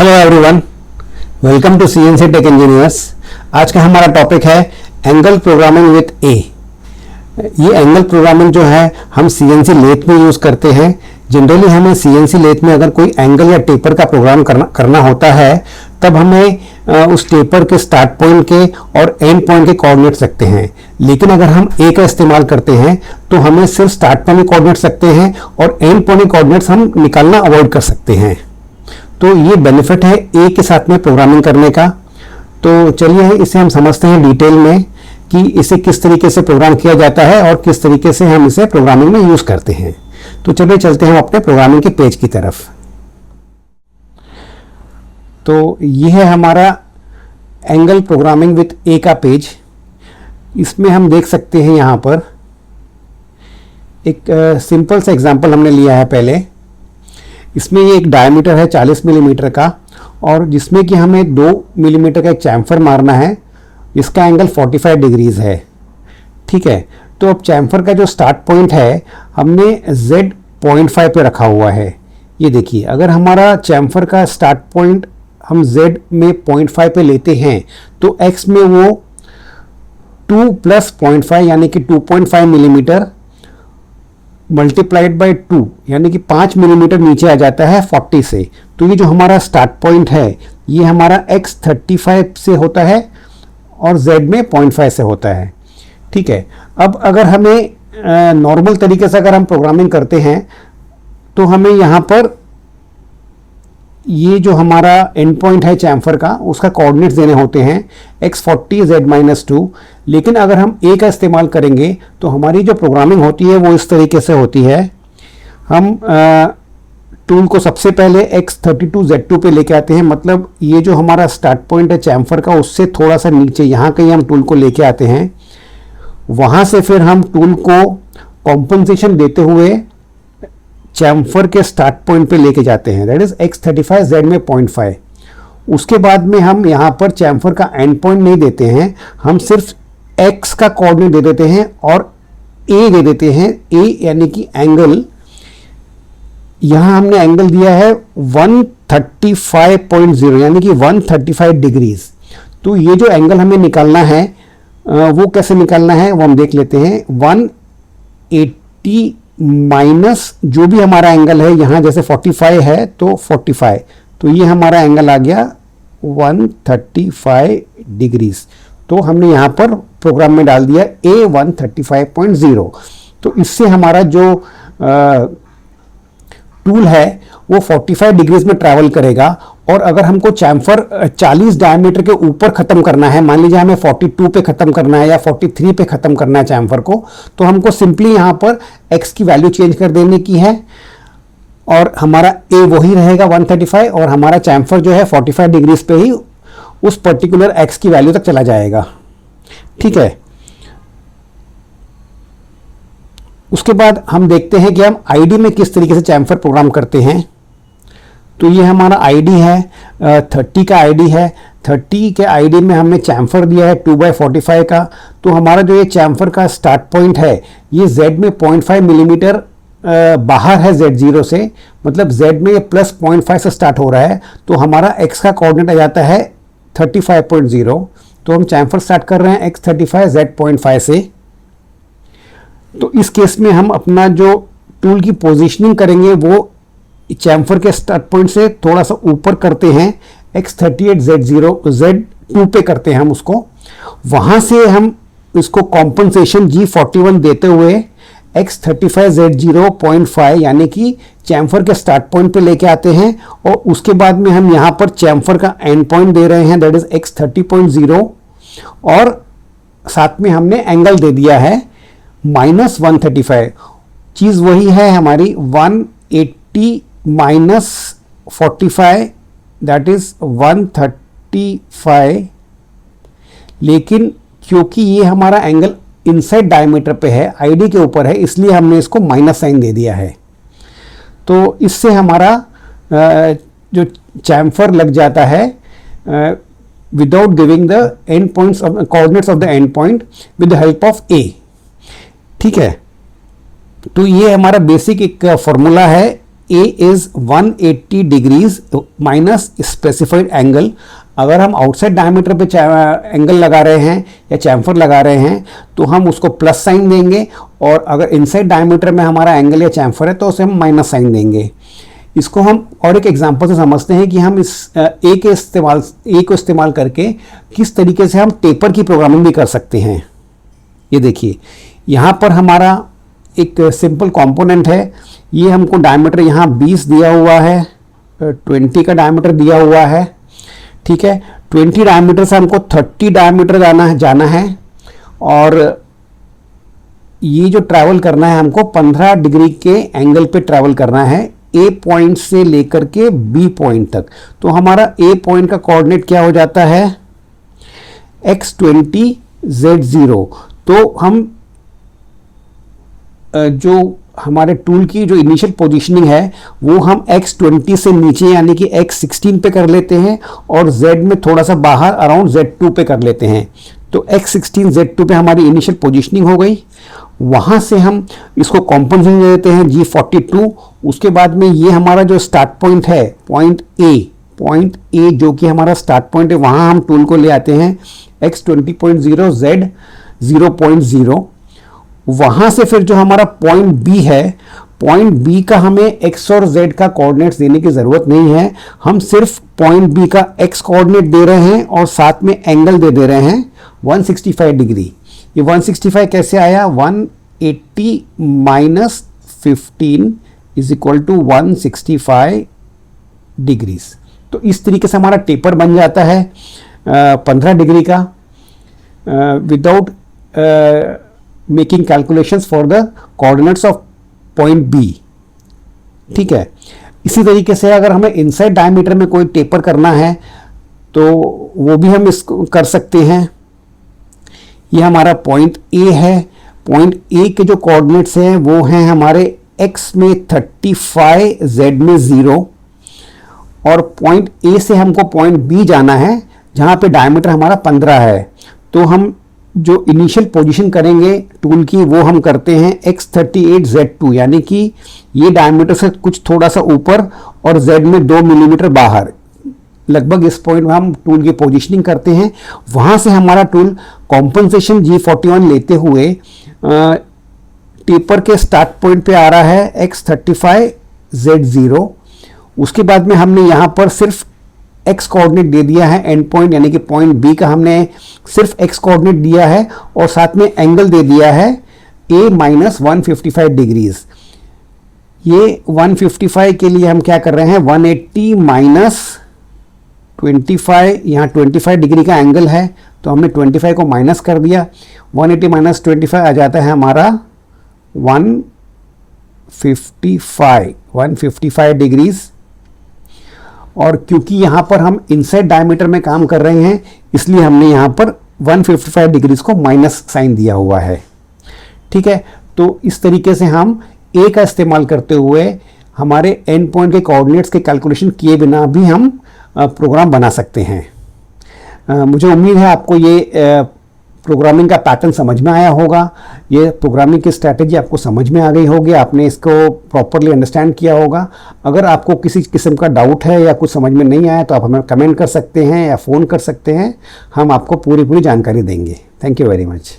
Hello everyone, welcome to CNC tech engineers. आज का हमारा टॉपिक है एंगल प्रोग्रामिंग विथ ए। ये एंगल प्रोग्रामिंग जो है हम सीएनसी लेथ में यूज करते हैं। जनरली हमें सीएनसी लेथ में अगर कोई एंगल या टेपर का प्रोग्राम करना होता है तब हमें उस टेपर के स्टार्ट पॉइंट के और एंड पॉइंट के कोऑर्डिनेट्स रखते हैं। लेकिन अगर हम ए का इस्तेमाल करते हैं तो हमें सिर्फ स्टार्ट पॉइंट के कोऑर्डिनेट्स रखते हैं और एंड पॉइंट के कोऑर्डिनेट्स हम निकालना अवॉइड कर सकते हैं। तो ये बेनिफिट है ए के साथ में प्रोग्रामिंग करने का। तो चलिए इसे हम समझते हैं डिटेल में कि इसे किस तरीके से प्रोग्राम किया जाता है और किस तरीके से हम इसे प्रोग्रामिंग में यूज करते हैं। तो चलिए चलते हैं अपने प्रोग्रामिंग के पेज की तरफ। तो ये है हमारा एंगल प्रोग्रामिंग विथ ए का पेज। इसमें हम देख सकते हैं यहाँ पर एक सिंपल सा एग्जांपल हमने लिया है पहले। इसमें ये एक डायमीटर है 40 मिलीमीटर का और जिसमें कि हमें 2 मिलीमीटर का एक चैम्फर मारना है। इसका एंगल 45 डिग्रीज है। ठीक है, तो अब चैम्फर का जो स्टार्ट पॉइंट है हमने Z 0.5 पे रखा हुआ है। ये देखिए, अगर हमारा चैम्फर का स्टार्ट पॉइंट हम Z में 0.5 पे लेते हैं तो X में वो 2 + 0.5 यानी कि 2.5 मिलीमीटर मल्टीप्लाइड बाई 2 यानी कि 5 मिलीमीटर नीचे आ जाता है 40 से। तो ये जो हमारा स्टार्ट पॉइंट है ये हमारा X 35 से होता है और Z में 0.5 से होता है। ठीक है, अब अगर हमें नॉर्मल तरीके से अगर हम प्रोग्रामिंग करते हैं तो हमें यहाँ पर ये जो हमारा एंड पॉइंट है चैम्फर का उसका कोऑर्डिनेट्स देने होते हैं X 40 Z - 2। लेकिन अगर हम A का इस्तेमाल करेंगे तो हमारी जो प्रोग्रामिंग होती है वो इस तरीके से होती है। हम टूल को सबसे पहले X 32 Z2 पे लेके आते हैं, मतलब ये जो हमारा स्टार्ट पॉइंट है चैम्फर का उससे थोड़ा सा नीचे यहाँ कहीं हम टूल को लेके आते हैं। वहाँ से फिर हम टूल को कॉम्पनसेशन देते हुए चैम्फर के स्टार्ट पॉइंट पे लेके जाते हैं, दैट इज X 35 Z में 0.5। उसके बाद में हम यहाँ पर चैम्फर का एंड पॉइंट नहीं देते हैं, हम सिर्फ X का कोऑर्डिनेट दे देते हैं और A दे देते हैं। A यानी कि एंगल, यहाँ हमने एंगल दिया है 135.0 यानी कि 135 डिग्रीज। तो ये जो एंगल हमें निकालना है वो कैसे निकालना है वो हम देख लेते हैं। 180 माइनस जो भी हमारा एंगल है, यहाँ जैसे 45 है तो 45, तो ये हमारा एंगल आ गया 135 डिग्रीज। तो हमने यहाँ पर प्रोग्राम में डाल दिया A 135.0। तो इससे हमारा जो टूल है वो 45 डिग्रीज में ट्रैवल करेगा। और अगर हमको चैम्फर 40 डायमीटर के ऊपर ख़त्म करना है, मान लीजिए हमें 42 पे ख़त्म करना है या 43 पे ख़त्म करना है चैम्फर को, तो हमको सिंपली यहाँ पर X की वैल्यू चेंज कर देने की है और हमारा A वही रहेगा 135 और हमारा चैम्फर जो है 45 डिग्रीज पे ही उस पर्टिकुलर X की वैल्यू तक चला जाएगा। ठीक है, उसके बाद हम देखते हैं कि हम ID में किस तरीके से चैम्फर प्रोग्राम करते हैं। तो ये हमारा ID है 30 का ID है। 30 के ID में हमने चैम्फर दिया है 2/45 का। तो हमारा जो ये चैम्फर का स्टार्ट पॉइंट है ये Z में 0.5 मिलीमीटर बाहर है Z0 से, मतलब Z में ये प्लस 0.5 से स्टार्ट हो रहा है। तो हमारा X का कोऑर्डिनेट आ जाता है 35.0। तो हम चैम्फर स्टार्ट कर रहे हैं X 35 Z 0.5 से। तो इस केस में हम अपना जो टूल की पोजीशनिंग करेंगे वो चैम्फर के स्टार्ट पॉइंट से थोड़ा सा ऊपर करते हैं, X 38 Z0 Z2 पे करते हैं हम उसको। वहाँ से हम इसको कॉम्पनसेशन G 41 देते हुए X 35 Z0 0.5 यानी कि चैम्फर के स्टार्ट पॉइंट पे लेके आते हैं और उसके बाद में हम यहाँ पर चैम्फर का एंड पॉइंट दे रहे हैं, दैट इज X 30.0 और साथ में हमने एंगल दे दिया है -135। चीज़ वही है हमारी 180 माइनस 45 दैट इज 135। लेकिन क्योंकि ये हमारा एंगल इनसाइड डायमीटर पे है, ID के ऊपर है, इसलिए हमने इसको माइनस साइन दे दिया है। तो इससे हमारा जो चैम्फर लग जाता है without giving the end points of coordinates of the end point with the help of A। ठीक है, तो ये हमारा बेसिक एक फॉर्मूला है A is 180 degrees minus specified angle. अगर हम आउटसाइड डायमीटर पे एंगल लगा रहे हैं या चैम्फर लगा रहे हैं तो हम उसको प्लस साइन देंगे, और अगर इनसाइड डायमीटर में हमारा एंगल या चैम्फर है तो उसे हम माइनस साइन देंगे। इसको हम और एक एग्जांपल से समझते हैं कि हम इस ए को इस्तेमाल करके किस तरीके से हम टेपर की प्रोग्रामिंग भी कर सकते हैं। ये देखिए, यहाँ पर हमारा एक सिंपल कंपोनेंट है। ये हमको डायमीटर यहाँ 20 दिया हुआ है, 20 का डायमीटर दिया हुआ है, ठीक है। 20 डायमीटर से हमको 30 डायमीटर जाना है, और ये जो ट्रैवल करना है हमको 15 डिग्री के एंगल पे ट्रैवल करना है, ए पॉइंट से लेकर के बी पॉइंट तक। तो हमारा ए पॉइंट का कोऑर्डिनेट क्या हो जाता है, x20 z0। तो हम जो हमारे टूल की जो इनिशियल पोजीशनिंग है वो हम x20 से नीचे यानी कि x16 पे कर लेते हैं, और z में थोड़ा सा बाहर अराउंड z2 पे कर लेते हैं। तो x16 z2 पे हमारी इनिशियल पोजीशनिंग हो गई। वहाँ से हम इसको कॉम्पनसेशन दे देते हैं G42। उसके बाद में ये हमारा जो स्टार्ट पॉइंट है, पॉइंट ए जो कि हमारा स्टार्ट पॉइंट है, वहाँ हम टूल को ले आते हैं x20.0 z 0.0। वहाँ से फिर जो हमारा पॉइंट बी है, पॉइंट बी का हमें x और z का कोऑर्डिनेट्स देने की ज़रूरत नहीं है। हम सिर्फ पॉइंट बी का x कोऑर्डिनेट दे रहे हैं और साथ में एंगल दे रहे हैं 165 डिग्री। ये 165 कैसे आया, 180 minus 15 is equal to 165 degrees. तो इस तरीके से हमारा टेपर बन जाता है 15 डिग्री का, without making calculations for the coordinates of point B, ठीक है। इसी तरीके से अगर हमें इनसाइड डायमीटर में कोई टेपर करना है तो वो भी हम इसको कर सकते हैं। ये हमारा पॉइंट ए है, पॉइंट ए के जो कोऑर्डिनेट्स हैं वो हैं हमारे x में 35, z में 0, और पॉइंट ए से हमको पॉइंट बी जाना है जहाँ पे डायमीटर हमारा 15 है। तो हम जो इनिशियल पोजीशन करेंगे टूल की वो हम करते हैं x38 z2, यानी कि ये डायमीटर से कुछ थोड़ा सा ऊपर और z में 2 मिलीमीटर बाहर, लगभग इस पॉइंट में हम टूल की पोजीशनिंग करते हैं। वहाँ से हमारा टूल कॉम्पनसेशन G41 लेते हुए टेपर के स्टार्ट पॉइंट पे आ रहा है x35 z0। उसके बाद में हमने यहाँ पर सिर्फ x कोऑर्डिनेट दे दिया है एंड पॉइंट, यानी कि पॉइंट बी का हमने सिर्फ x कोऑर्डिनेट दिया है और साथ में एंगल दे दिया है a माइनस 155 डिग्रीज। ये 155 के लिए हम क्या कर रहे हैं, 180 माइनस 25, यहाँ 25 डिग्री का एंगल है तो हमने 25 को माइनस कर दिया, 180 माइनस 25 आ जाता है हमारा 155 डिग्रीज। और क्योंकि यहाँ पर हम इनसाइड डायमीटर में काम कर रहे हैं इसलिए हमने यहाँ पर 155 डिग्रीज को माइनस साइन दिया हुआ है, ठीक है। तो इस तरीके से हम ए का इस्तेमाल करते हुए हमारे एंड पॉइंट के कोऑर्डिनेट्स के कैलकुलेशन किए बिना भी हम प्रोग्राम बना सकते हैं। मुझे उम्मीद है आपको ये प्रोग्रामिंग का पैटर्न समझ में आया होगा, ये प्रोग्रामिंग की स्ट्रैटेजी आपको समझ में आ गई होगी, आपने इसको प्रॉपरली अंडरस्टैंड किया होगा। अगर आपको किसी किस्म का डाउट है या कुछ समझ में नहीं आया तो आप हमें कमेंट कर सकते हैं या फ़ोन कर सकते हैं, हम आपको पूरी जानकारी देंगे। Thank you very much.